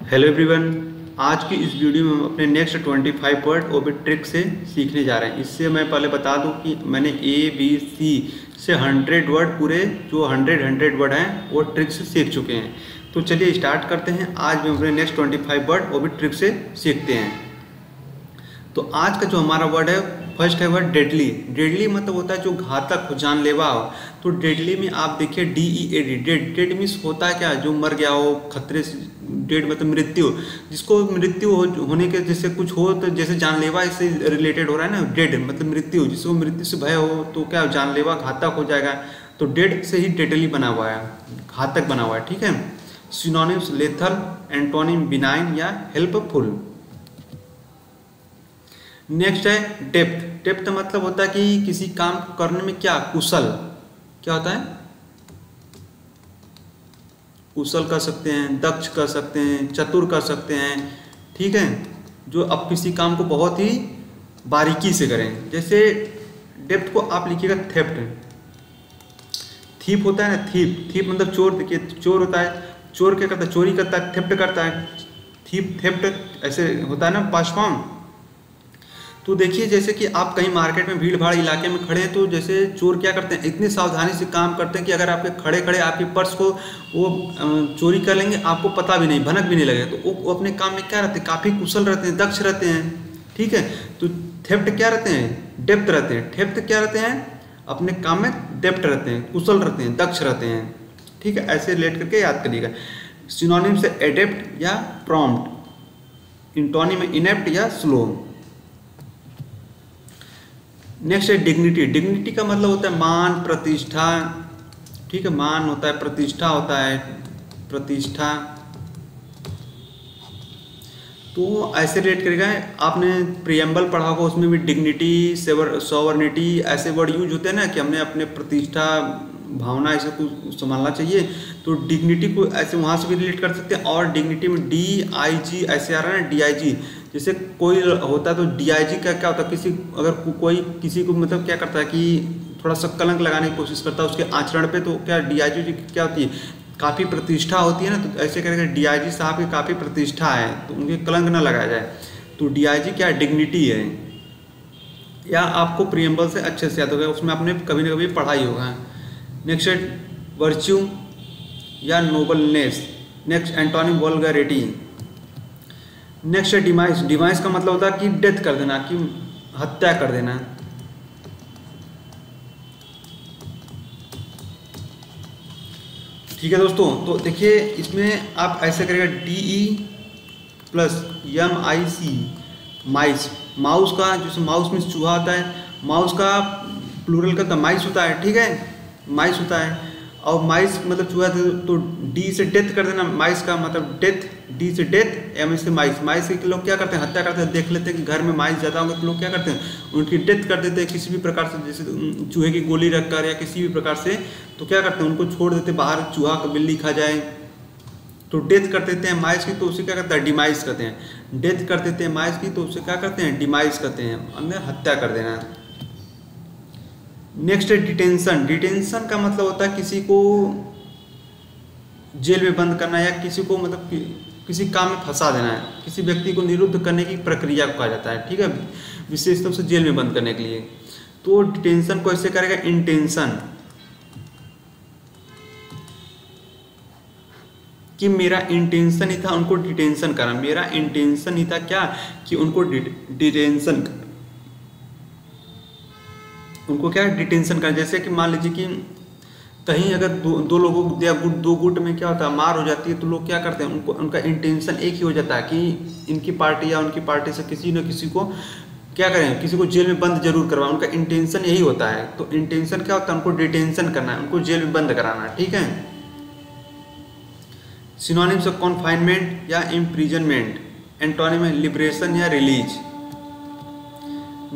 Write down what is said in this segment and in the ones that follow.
Hello everyone. आज की इस वीडियो में हम अपने नेक्स्ट 25 वर्ड वो भी ट्रिक से सीखने जा रहे हैं। इससे मैं पहले बता दूं कि मैंने ABC से 100 वर्ड पूरे जो 100 वर्ड हैं वो ट्रिक से सीख चुके हैं। तो चलिए स्टार्ट करते हैं। आज हम अपने नेक्स्ट 25 वर्ड वो भी ट्रिक से सीखते हैं। तो आज का जो हमारा वर्ड है, फर्स्ट है वर्ड डेडली। डेडली मतलब होता है जो घातक हो, जानलेवा हो। तो डेडली में आप देखिए DEAD, डेड मीन्स होता है क्या, जो मर गया हो, खतरे से। डेड मतलब मृत्यु, जिसको मृत्यु होने के जैसे कुछ हो, तो जैसे जानलेवा इससे रिलेटेड हो रहा है ना। डेड मतलब मृत्यु, जिसको मृत्यु से भय हो तो क्या जानलेवा घातक हो जाएगा। तो डेड से ही डेडली बना हुआ है, घातक बना हुआ है। ठीक है। सिनोनिम्स लेथल, एंटोनिम बिनाइन या हेल्पफुल। नेक्स्ट है डेप्थ। डेप्थ मतलब होता है कि किसी काम को करने में क्या कुशल, क्या होता है, कुशल कर सकते हैं, दक्ष कर सकते हैं, चतुर कर सकते हैं। ठीक है, जो अब किसी काम को बहुत ही बारीकी से करें। जैसे डेप्थ को आप लिखिएगा थेफ्ट। थीप होता है ना, थीप। थीप मतलब चोर। देखिए चोर होता है, चोर क्या करता है, चोरी करता है, थेफ्ट करता है। थीप थेफ्ट ऐसे होता है ना, पास्ट फॉर्म। तो देखिए जैसे कि आप कहीं मार्केट में भीड़ भाड़ इलाके में खड़े हैं, तो जैसे चोर क्या करते हैं, इतनी सावधानी से काम करते हैं कि अगर आपके खड़े खड़े आपके पर्स को वो चोरी कर लेंगे, आपको पता भी नहीं, भनक भी नहीं लगेगा। तो वो अपने काम में क्या रहते हैं, काफ़ी कुशल रहते हैं, दक्ष रहते हैं। ठीक है। तो थेफ्ट क्या रहते हैं, डेप्थ रहते हैं। थेफ्ट क्या रहते हैं, अपने काम में डेप्थ रहते हैं, कुशल रहते हैं, दक्ष रहते हैं। ठीक है, ऐसे रिलेट करके याद करिएगा। सिनोनिम से एडेप्ट या प्रॉम्प्ट, इंटोनिम में इनेप्ट या स्लो। नेक्स्ट है डिग्निटी। डिग्निटी का मतलब होता है मान, प्रतिष्ठा। ठीक है, मान होता है, प्रतिष्ठा होता है, प्रतिष्ठा। तो ऐसे रिलेट करेगा। आपने प्रियम्बल पढ़ा होगा, उसमें भी डिग्निटी, सॉवर्निटी ऐसे वर्ड यूज होते हैं ना, कि हमने अपने प्रतिष्ठा, भावना ऐसे कुछ संभालना चाहिए। तो डिग्निटी को ऐसे वहाँ से भी रिलेट कर सकते हैं। और डिग्निटी में DIG ऐसे आ रहा है ना, DIG। जैसे कोई होता है तो DIG का क्या होता है, किसी अगर कोई किसी को मतलब क्या करता है कि थोड़ा सा कलंक लगाने की कोशिश करता है उसके आचरण पे, तो क्या DIG क्या होती है, काफ़ी प्रतिष्ठा होती है ना। तो ऐसे करेगा DIG साहब की काफ़ी प्रतिष्ठा है, तो उनके कलंक ना लगाया जाए। तो DIG क्या डिग्निटी है, या आपको प्रियम्बल से अच्छे से याद होगा, उसमें आपने कभी ना कभी पढ़ा ही होगा। नेक्स्ट है वर्च्यू या nobleness. Next antonym vulgarity. Next है डिमाइस। डिमाइस का मतलब होता है कि डेथ कर देना, कि हत्या कर देना। ठीक है दोस्तों, तो देखिए इसमें आप ऐसे करेगा DE+MIC, माइस। माउस का जैसे माउस में चूहा होता है, माउस का प्लूरल का तो माइस होता है। ठीक है, माइस होता है। और माइस मतलब चूहा, तो D से डेथ कर देना, माइस का मतलब डेथ। D से डेथ, M से माइस। माइस के लोग क्या करते हैं, हत्या करते हैं। देख लेते हैं कि घर में माइस ज़्यादा होंगे तो लोग क्या करते हैं, उनकी डेथ कर देते हैं किसी भी प्रकार से, जैसे चूहे की गोली रखकर या किसी भी प्रकार से। तो क्या करते हैं, उनको छोड़ देते हैं बाहर, चूहा का बिल्ली खा जाए। तो डेथ कर देते हैं माइस की, तो उसे क्या करते हैं, डिमाइस करते हैं। डेथ कर देते हैं माइस की, तो उसे क्या करते हैं, डिमाइस करते हैं, अंदर हत्या कर देना। नेक्स्ट है डिटेंशन। डिटेंशन का मतलब होता है किसी को जेल में बंद करना, या किसी को मतलब किसी काम में फंसा देना है। किसी व्यक्ति को निरुद्ध करने की प्रक्रिया को कहा जाता है। ठीक है, विशेष रूप से जेल में बंद करने के लिए। तो डिटेंशन को ऐसे करेगा इंटेंशन, कि मेरा इंटेंशन ही था उनको डिटेंशन करना। मेरा इंटेंशन ही था क्या, कि उनको डिटेंशन, उनको क्या डिटेंशन करना। जैसे कि मान लीजिए कि कहीं अगर दो लोगों या दो गुट में क्या होता है, मार हो जाती है, तो लोग क्या करते हैं, उनको उनका इंटेंशन एक ही हो जाता है कि इनकी पार्टी या उनकी पार्टी से किसी न किसी को क्या करें, किसी को जेल में बंद जरूर करवाएं। उनका इंटेंशन यही होता है। तो इंटेंशन क्या होता है, उनको डिटेंशन करना है, उनको जेल में बंद कराना। ठीक है। सिनोनिम्स ऑफ कॉन्फाइनमेंट या इम्प्रिजनमेंट, एंटोनिम है लिबरेशन या रिलीज।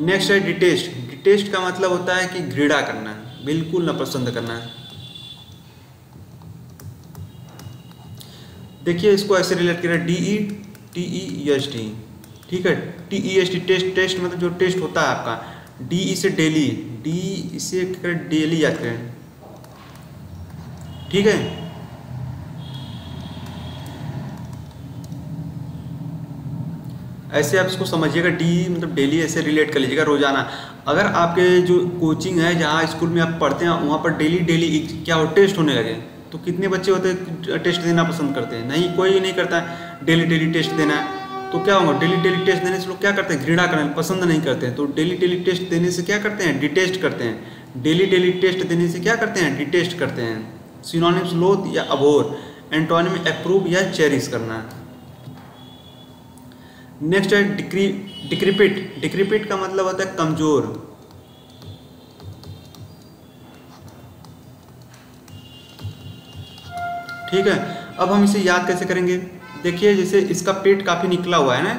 नेक्स्ट है डिटेस्ट। डिटेस्ट का मतलब होता है कि घृणा करना, बिल्कुल ना पसंद करना। देखिए इसको ऐसे रिलेट करें, DETEST। ठीक है, TEST टेस्ट। टेस्ट मतलब जो टेस्ट होता है आपका। DE से डेली, D इसे डेली याद करें। ठीक है। ऐसे आप इसको समझिएगा, डी मतलब डेली ऐसे रिलेट कर लीजिएगा रोजाना। अगर आपके जो कोचिंग है जहाँ स्कूल में आप पढ़ते हैं वहाँ पर डेली डेली क्या हो टेस्ट होने लगे, तो कितने बच्चे होते हैं टेस्ट देना पसंद करते हैं? नहीं, कोई नहीं करता है डेली डेली टेस्ट देना है। तो क्या होगा, डेली डेली टेस्ट देने से लोग क्या करते हैं, घृणा करना पसंद नहीं करते हैं। तो डेली डेली टेस्ट देने से क्या करते हैं, डिटेस्ट करते हैं। डेली डेली टेस्ट देने से क्या करते हैं, डिटेस्ट करते हैं। सिनोनिम्स लोथ या अबोर, एंटोनिम अप्रूव या चेरिश करना। नेक्स्ट है डिक्रिपिट। डिक्रिपिट का मतलब होता है कमजोर। ठीक है, अब हम इसे याद कैसे करेंगे? देखिए जैसे इसका पेट काफी निकला हुआ है ना,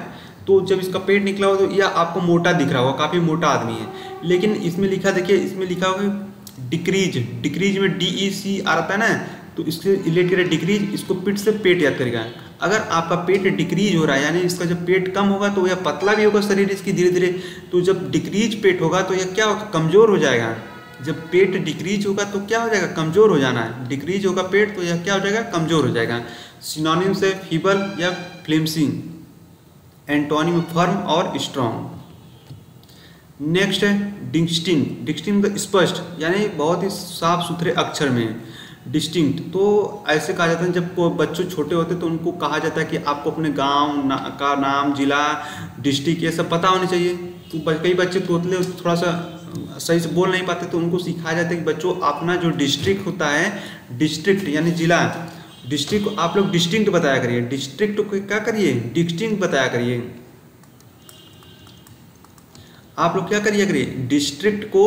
तो जब इसका पेट निकला हुआ तो यह आपको मोटा दिख रहा होगा, काफी मोटा आदमी है। लेकिन इसमें लिखा, देखिए इसमें लिखा होगा डिक्रीज। डिक्रीज में DEC आ रहा है ना, तो इससे रिलेट करें डिक्रीज, इसको पिट से पेट याद करेगा। अगर आपका पेट डिक्रीज हो रहा है, यानी इसका जब पेट कम होगा तो यह पतला भी होगा शरीर इसकी धीरे धीरे। तो जब डिक्रीज पेट होगा तो यह क्या होगा, कमजोर हो जाएगा। जब पेट डिक्रीज होगा तो क्या हो जाएगा, कमजोर हो जाना है। डिक्रीज होगा पेट तो यह क्या हो जाएगा, कमजोर हो जाएगा। सिनोनिम से फीबल या फ्लेम्सिंग, एंटोनिम फर्म और स्ट्रॉन्ग। नेक्स्ट है डिस्टिंक्ट। डिस्टिंक्ट मतलब स्पष्ट, यानी बहुत ही साफ सुथरे अक्षर में। डिस्टिंक्ट तो ऐसे कहा जाता है जब बच्चों छोटे होते तो उनको कहा जाता है कि आपको अपने गांव का नाम, जिला, डिस्ट्रिक्ट ये सब पता होने चाहिए। तो कई बच्चे तोतले थोड़ा सा सही से बोल नहीं पाते, तो उनको सिखाया जाता है कि बच्चों अपना जो डिस्ट्रिक्ट होता है, डिस्ट्रिक्ट यानी जिला, डिस्ट्रिक्ट को आप लोग डिस्टिंक्ट बताया करिए। डिस्ट्रिक्ट को क्या करिए, डिस्टिंक्ट बताया करिए। आप लोग क्या करिए करिए, डिस्ट्रिक्ट को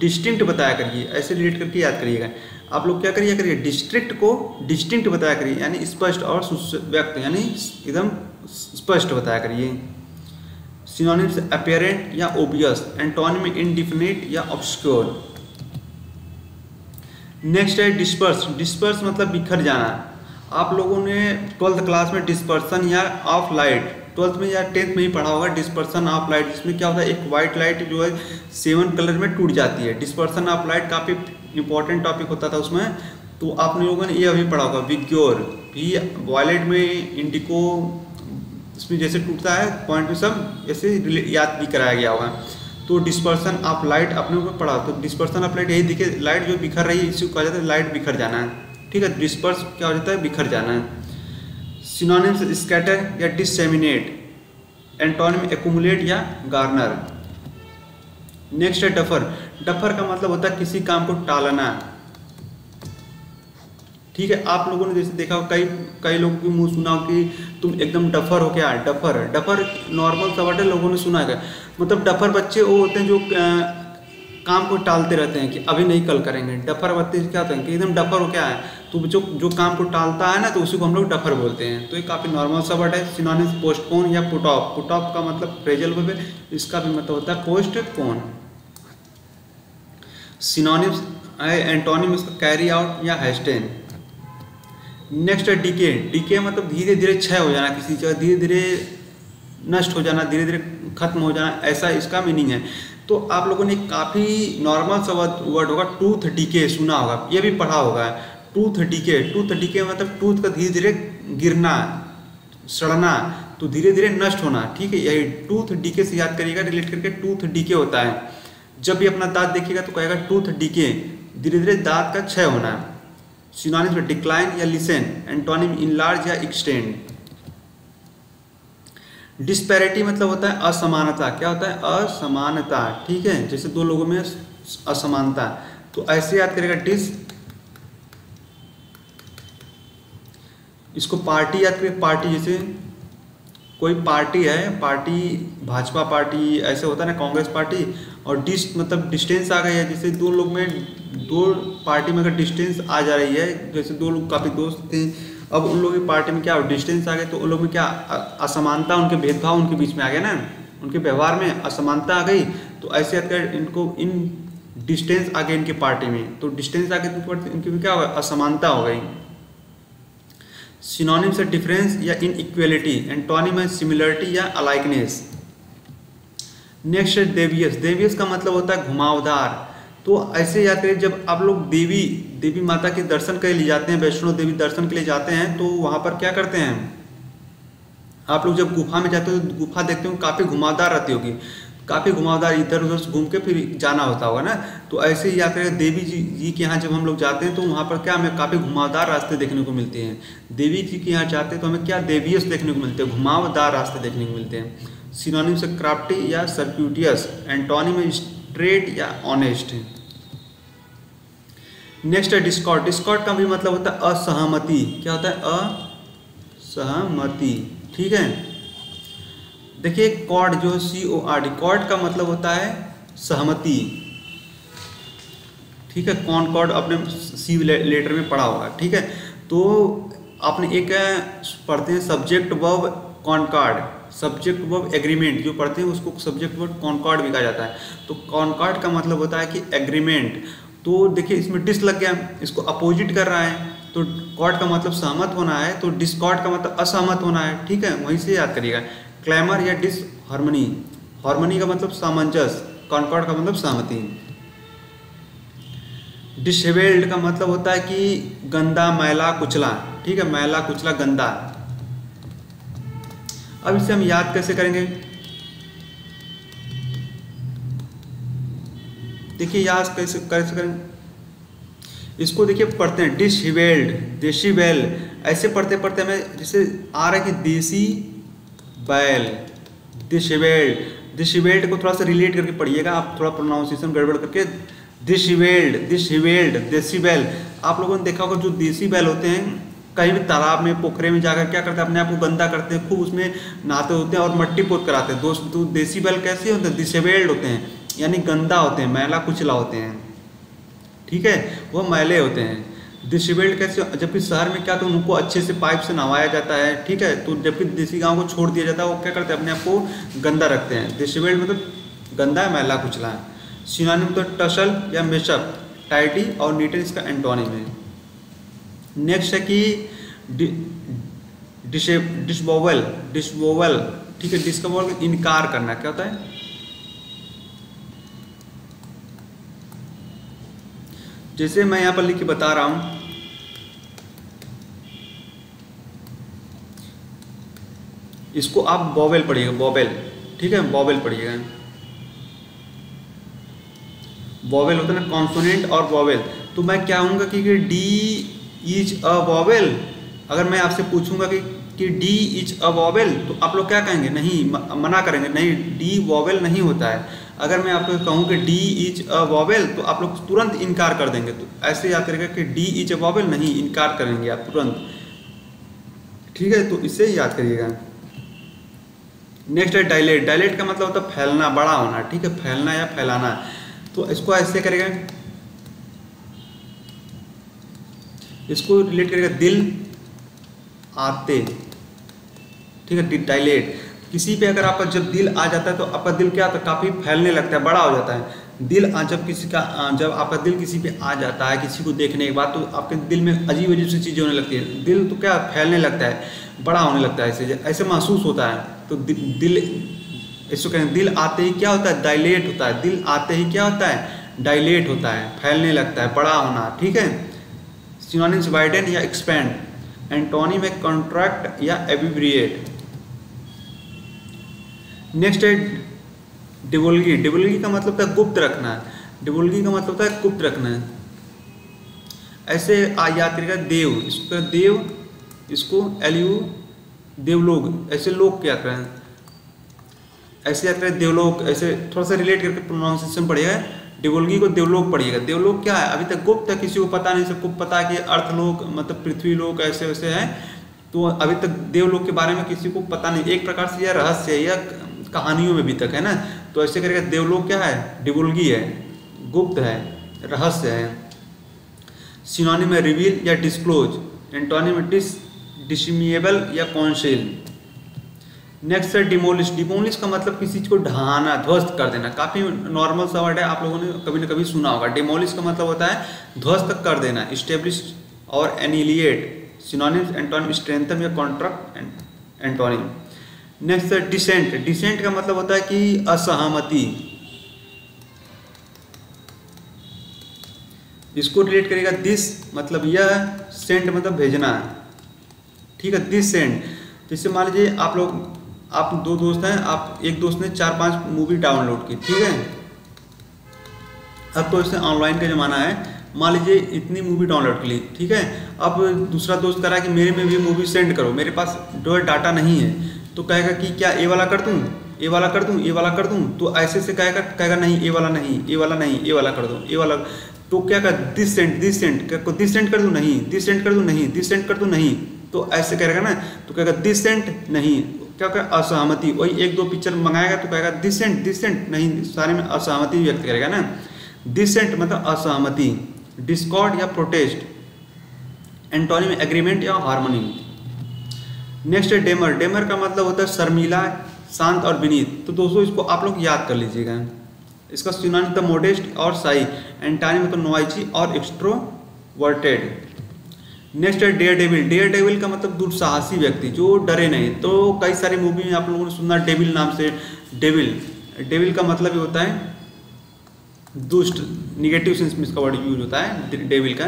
डिस्टिंक्ट बताया करिए, ऐसे रिलेट करके याद करिएगा। आप लोग क्या करिए करिए, डिस्ट्रिक्ट को डिस्टिंक्ट बताया करिए, यानी स्पष्ट और व्यक्त, यानी एकदम स्पष्ट बताया करिए। सिनोनिम्स अपीरेंट या ओबियस, एंटोनिम इंडिफिनिट या ऑब्स्क्योर। नेक्स्ट है डिस्पर्स। डिस्पर्स मतलब बिखर जाना। आप लोगों ने 12th क्लास में डिस्पर्सन या ऑफ लाइट, 12th में या 10th में ही पढ़ा होगा डिस्पर्सन ऑफ लाइट। जिसमें क्या होता है, एक वाइट लाइट जो है 7 कलर में टूट जाती है। डिस्पर्सन ऑफ लाइट काफ़ी इंपॉर्टेंट टॉपिक होता था उसमें, तो आपने लोगों ने ये अभी पढ़ा होगा। विग्योर भी वायलेट में, इंडिको इसमें जैसे टूटता है पॉइंट में, सब ऐसे याद भी कराया गया होगा। तो डिस्पर्सन ऑफ लाइट अपने ऊपर पढ़ा, तो डिस्पर्सन ऑफ लाइट यही दिखे, लाइट जो बिखर रही है इसी को कहा जाता है लाइट बिखर जाना है। ठीक है, डिस्पर्स क्या हो जाता है, बिखर जाना है। सिनोनिम्स स्कैटर या डिसेमिनेट, एंटोनिम एक्यूमुलेट या गार्नर। नेक्स्ट है डफर। डफर का मतलब होता है किसी काम को टालना। ठीक है, आप लोगों ने जैसे देखा कई लोगों के मुंह सुना हो कि तुम एकदम डफर हो क्या। डफर डफर नॉर्मल सा वर्ड है, लोगों ने सुना है। मतलब डफर बच्चे वो होते हैं जो काम को टालते रहते हैं कि अभी नहीं कल करेंगे। डफर बच्चे क्या होते हैं कि एकदम डफर हो क्या है, तो जो काम को टालता है ना, तो उसी को हम लोग डफर बोलते हैं। तो ये काफ़ी नॉर्मल सा वर्ड है। सिनोनिम्स पोस्टपोन या पुट ऑफ। पुट ऑफ का मतलब फ्रेजल वर्ब है, इसका भी मतलब होता है postpone. Synonyms antonyms carry out या हेस्टेन। नेक्स्ट है डीके। डीके मतलब धीरे धीरे क्षय हो जाना, किसी जगह धीरे धीरे नष्ट हो जाना, धीरे धीरे खत्म हो जाना, ऐसा इसका मीनिंग है। तो आप लोगों ने काफ़ी नॉर्मल सा वर्ड होगा टूथ डीके, सुना होगा, ये भी पढ़ा होगा। टूथ डीके, टूथ डीके मतलब टूथ का धीरे धीरे गिरना, सड़ना, तो धीरे धीरे नष्ट होना। ठीक है, यही टूथ डीके से याद करिएगा, रिलेट करके टूथ डीके होता है। जब भी अपना दांत देखिएगा तो कहेगा टूथ डीके, धीरे धीरे दांत का क्षय होना। सिनोनिम्स में डिक्लाइन या लिसन, एंटोनिम इनलार्ज या एक्सटेंड। डिस्पैरिटी मतलब होता है असमानता। क्या होता है, असमानता। ठीक है, जैसे दो लोगों में असमानता, तो ऐसे याद करेगा डिस। इसको पार्टी याद करें, पार्टी जैसे कोई पार्टी है, पार्टी भाजपा पार्टी ऐसे होता है ना, कांग्रेस पार्टी। और डिस मतलब डिस्टेंस आ गई है, जैसे दो लोग में, दो पार्टी में अगर डिस्टेंस आ जा रही है, जैसे दो लोग काफ़ी दोस्त थे, अब उन लोगों की पार्टी में क्या डिस्टेंस आ गए, तो उन लोगों में क्या असमानता, उनके भेदभाव उनके बीच में आ गया ना, उनके व्यवहार में असमानता आ गई। तो ऐसे अगर इनको इन डिस्टेंस आ गए इनकी पार्टी में, तो डिस्टेंस आ गए तो इनकी में क्या होगा, असमानता हो गई। सिनोनिम्स है डिफरेंस या इनइक्वालिटी, एंटोनिम है सिमिलरिटी या अलाइकनेस। नेक्स्ट है देवियस। देवियस का मतलब होता है घुमावदार। तो ऐसे याद करिए, जब आप लोग देवी माता के दर्शन के लिए जाते हैं, वैष्णो देवी दर्शन के लिए जाते हैं, तो वहाँ पर क्या करते हैं, आप लोग जब गुफा में जाते हो तो गुफा देखते हो काफ़ी घुमावदार रहती होगी, काफ़ी घुमावदार, इधर उधर से घूम के फिर जाना होता होगा ना। तो ऐसे ही यात्रा देवी जी के यहाँ जब हम लोग जाते हैं तो वहाँ पर क्या हमें काफ़ी घुमावदार रास्ते देखने को मिलते हैं। देवी जी के यहाँ जाते हैं तो हमें क्या डेवियस देखने को मिलते हैं, घुमावदार रास्ते देखने को मिलते हैं। सिनोनिम से क्राफ्टी या सर्क्यूटियस, एंटोनिम में स्ट्रेट या ऑनेस्ट। नेक्स्ट है डिस्कॉर्ड। डिस्कॉर्ड का भी मतलब होता है असहमति। क्या होता है? असहमति। ठीक है, देखिए कॉर्ड जो CORD, कॉर्ड का मतलब होता है सहमति। ठीक है, कॉनकॉर्ड अपने सी लेटर में पढ़ा होगा। ठीक है, तो आपने एक पढ़ते हैं subject verb concord, subject verb agreement, जो पढ़ते हैं उसको सब्जेक्ट वर्ब कॉनकॉर्ड भी कहा जाता है। तो कॉनकॉर्ड का मतलब होता है कि एग्रीमेंट। तो देखिए इसमें डिस लग गया, इसको अपोजिट कर रहा है, तो कॉर्ड का मतलब सहमत होना है, तो डिस्कॉर्ड का मतलब असहमत होना है। ठीक है, वहीं से याद करिएगा। क्लैमर या डिसहार्मनी, हार्मनी का मतलब सामंजस्य, कॉनकॉर्ड का मतलब सहमति। डिसेबल्ड का मतलब होता है कि गंदा, मैला, कुचला। ठीक है, मैला, कुचला, गंदा। अब इसे हम याद कैसे करेंगे? देखिए याद कैसे करेंगे इसको, देखिए पढ़ते हैं डिसेबल्ड, डेसिबल, ऐसे पढ़ते पढ़ते हमें जैसे आ रहा है कि देसी बैल, डिसेबल्ड। डिसेबल्ड को थोड़ा सा रिलेट करके पढ़िएगा आप, थोड़ा प्रोनाउंसिएशन गड़बड़ करके। Disabled, disabled, decibel. आप लोगों ने देखा होगा जो देसी बैल होते हैं कहीं भी तालाब में, पोखरे में जाकर क्या करते हैं, अपने आप को गंदा करते हैं, खूब उसमें नहाते होते हैं और मट्टी पोत कराते हैं। दोस्त तो देसी बैल कैसे होते हैं? डिसेबल्ड होते हैं, यानी गंदा होते हैं, मैला कुचला होते हैं। ठीक है, वो मैले होते हैं। डिसेबल्ड कैसे? जबकि शहर में क्या तो उनको अच्छे से पाइप से नहवाया जाता है। ठीक है, तो जबकि देसी गांव को छोड़ दिया जाता है, वो क्या करते हैं, अपने आप को गंदा रखते हैं। डिसेबल्ड मतलब गंदा है, मैला कुचला है। सिनोनिम तो टसल या मेशअप, टाइडी और नीटन इसका एंटोनिम है। नेक्स्ट है कि डिसबोवल, डिसबोवल। ठीक है, डिसबोवल का इनकार करना क्या होता है? जैसे मैं यहाँ पर लिख के बता रहा हूँ, इसको आप बॉवेल पढ़िएगा, बॉवेल। ठीक है, बॉवेल पढ़िएगा। बॉवेल होता है ना कॉन्सोनेंट और बॉवेल। तो मैं क्या कहूँगा कि डी इज अ बॉवेल। अगर मैं आपसे पूछूंगा कि डी इज अ वॉवेल, तो आप लोग क्या कहेंगे? नहीं, मना करेंगे, नहीं डी वॉवेल नहीं होता है। अगर मैं आपको कहूँ कि डी इज अ वॉवेल, तो आप लोग तुरंत इनकार कर देंगे। तो ऐसे याद करेगा कि डी इज अ वॉवेल, नहीं, इनकार करेंगे आप तुरंत। ठीक है, तो इससे याद करिएगा। नेक्स्ट है डायलेट। डायलेट का मतलब होता है फैलना, बड़ा होना। ठीक है, फैलना या फैलाना। तो इसको ऐसे करेगा, इसको रिलेट करेगा दिल आते। ठीक है, डायलेट। किसी पे अगर आपका जब दिल आ जाता है तो आपका दिल क्या होता है? काफ़ी फैलने लगता है, बड़ा हो जाता है। दिल जब किसी का, जब आपका दिल किसी पे आ जाता है किसी को देखने के बाद, तो आपके दिल में अजीब अजीब सी चीज़ें होने लगती है। दिल तो क्या फैलने लगता है, बड़ा होने लगता है, ऐसे ऐसे महसूस होता है। तो दिल, इसको कहें दिल आते ही क्या होता है? डायलेट होता है। दिल आते ही क्या होता है? डायलेट होता है, फैलने लगता है, बड़ा होना। ठीक है, सिनोनिम्स वाइडन या एक्सपैंड, एंटोनिम है कॉन्ट्रैक्ट या एब्रिविएट। नेक्स्ट है डिवोल्गी। डिवोल्गी का मतलब है गुप्त रखना। डिवोल्गी का मतलब होता है गुप्त रखना। ऐसे याद करिएगा देव, इसको देव, इसको LU देवलोक, ऐसे लोग क्या करें, ऐसे याद करें देवलोक। ऐसे थोड़ा सा रिलेट करके प्रोनाउंसिएशन पढ़िएगा। डिवोल्गी को देवलोक पढ़िएगा। देवलोक क्या है? अभी तक गुप्त है, किसी को पता नहीं, सबको पता है कि अर्थलोक मतलब पृथ्वी लोक ऐसे वैसे है। तो अभी तक देवलोक के बारे में किसी को पता नहीं। एक प्रकार से यह रहस्य है, यह कहानियों में भी तक है ना। तो ऐसे करेगा देवलोक क्या है? डिवोल्गी है, गुप्त है, रहस्य है। सिनोनिम है रिवील या डिस्क्लोज, एंटोनिम डिसमिएबल या कॉन्सेल। नेक्स्ट है डिमोलिश। डिमोलिश का मतलब किसी चीज को ढहाना, ध्वस्त कर देना। काफी नॉर्मल सा वर्ड है, आप लोगों ने कभी ना कभी सुना होगा। डिमोलिश का मतलब होता है ध्वस्त कर देना। इस्टेब्लिश और एनिलिएट, सिनोनिम्स एंटोनिम स्ट्रेंथन या कॉन्ट्रैक्ट, एंटोनिम। नेक्स्ट है डिसेंट। डिसेंट का मतलब होता है कि असहमति। इसको रिलेट करेगा दिस, मतलब यह, सेंट मतलब भेजना। ठीक है, दिस सेंट। जैसे मान लीजिए आप 2 दोस्त हैं, आप एक दोस्त ने 4-5 मूवी डाउनलोड की, ठीक है। अब तो इससे ऑनलाइन का ज़माना है, मान लीजिए इतनी मूवी डाउनलोड कर ली, ठीक है। अब दूसरा दोस्त कह रहा है कि मेरे में भी मूवी सेंड करो, मेरे पास डाटा नहीं है, तो कहेगा कि क्या ये वाला कर दूँ, ये वाला कर दूँ, ये वाला कर दूँ, तो ऐसे से कहेगा नहीं, ये वाला नहीं, ये वाला नहीं, ये वाला कर दो, ये वाला। तो क्या कर दिस सेंड कर दूँ नहीं, दिस सेंड कर दूँ नहीं, दिस सेंड कर दूँ नहीं, तो ऐसे करेगा ना, तो कहेगा दिस सेंड नहीं, क्या कहेगा असहमति। वही 1-2 पिक्चर मंगाएगा तो कहेगा दिस सेंड नहीं, सारे में असहमति व्यक्त करेगा ना। डिसेंट मतलब असहमति, डिस्कॉर्ड या प्रोटेस्ट, एंटोनिम में एग्रीमेंट या हार्मनी। नेक्स्ट है डेमर। डेमर का मतलब होता है शर्मीला, शांत और विनीत। तो दोस्तों इसको आप लोग याद कर लीजिएगा। इसका सिनोनिम था मोडेस्ट और शाई, एंटोनिम मतलब नॉइजी और एक्सट्रोवर्टेड। नेक्स्ट है डेयर डेविल। डेयर डेविल का मतलब दुस्साहसी व्यक्ति जो डरे नहीं। तो कई सारी मूवी में आप लोगों ने सुना डेविल नाम से। डेविल का मतलब ये होता है दुष्ट, निगेटिव सेंस में इसका वर्ड यूज होता है डेविल का।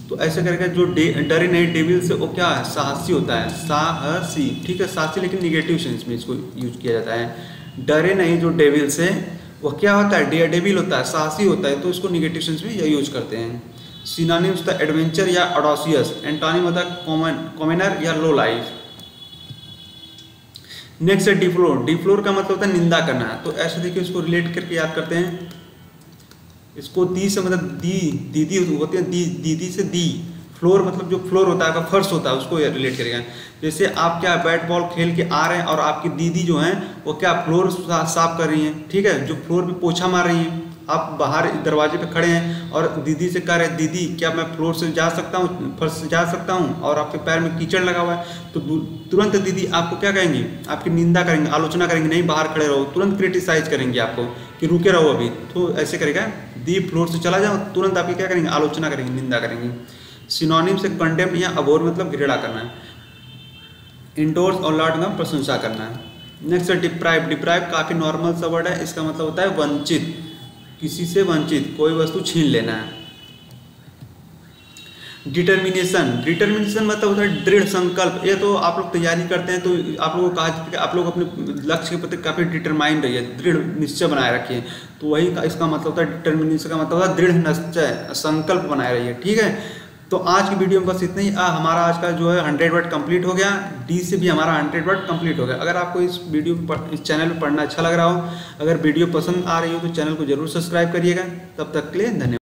तो ऐसे करके जो डरे नहीं डेविल से, वो क्या है, साहसी होता है, साहसी, ठीक है, साहसी, लेकिन निगेटिव सेंस में इसको यूज किया जाता है। डरे नहीं जो डेविल से, वो क्या होता है, डेयर डेविल होता है, साहसी होता है, तो इसको निगेटिव सेंस में यह यूज करते हैं। सिनोनिम्स होता है एडवेंचर या ऑडोसियस, एंटोनिम होता है कॉमनर या लो लाइफ। नेक्स्ट है डिफ्लोर। डिफ्लोर का मतलब होता है निंदा करना। तो ऐसे देखिए इसको रिलेट करके याद करते हैं। इसको दी से मतलब दीदी होती है, दीदी से दी। फ्लोर मतलब जो फ्लोर होता है, फर्श होता है, उसको रिलेट करेगा। जैसे आप क्या बैट बॉल खेल के आ रहे हैं और आपकी दीदी जो है वो क्या फ्लोर साफ कर रही हैं, ठीक है, जो फ्लोर पे पोछा मार रही हैं। आप बाहर दरवाजे पे खड़े हैं और दीदी से कह रहे हैं, दीदी क्या मैं फ्लोर से जा सकता हूँ, फर्श से जा सकता हूँ, और आपके पैर में कीचड़ लगा हुआ है। तो तुरंत दीदी आपको क्या कहेंगे, आपकी निंदा करेंगे, आलोचना करेंगे, नहीं बाहर खड़े रहो, तुरंत क्रिटिसाइज करेंगे आपको कि रुके रहो अभी। तो ऐसे करेगा, दी फ्लोर से चला जाओ, तुरंत आपकी क्या करेंगे, आलोचना करेंगे, निंदा करेंगे। सिनोनिम से कंडेम्न या अबोर मतलब घृणा करना, इंडोर्स और लॉर्ड का प्रशंसा करना। नेक्स्ट है डिप्राइव। डिप्राइव काफ़ी नॉर्मल सा वर्ड है, इसका मतलब होता है वंचित, किसी से वंचित, कोई वस्तु छीन लेना है। डिटर्मिनेशन। डिटर्मिनेशन मतलब होता है दृढ़ संकल्प। ये तो आप लोग तैयारी करते हैं तो आप लोगों को कहा जाता है कि आप लोग अपने लक्ष्य के प्रति काफ़ी डिटरमाइन रहिए, दृढ़ निश्चय बनाए रखिए। तो वही इसका मतलब होता है डिटर्मिनेशन का मतलब होता है दृढ़ निश्चय, संकल्प बनाए रहिए, ठीक है। तो आज की वीडियो में बस इतना ही। हमारा आज का जो है 100 वर्ड कंप्लीट हो गया, डी से भी हमारा 100 वर्ड कंप्लीट हो गया। अगर आपको इस इस चैनल पर पढ़ना अच्छा लग रहा हो, अगर वीडियो पसंद आ रही हो तो चैनल को जरूर सब्सक्राइब करिएगा। तब तक के लिए धन्यवाद।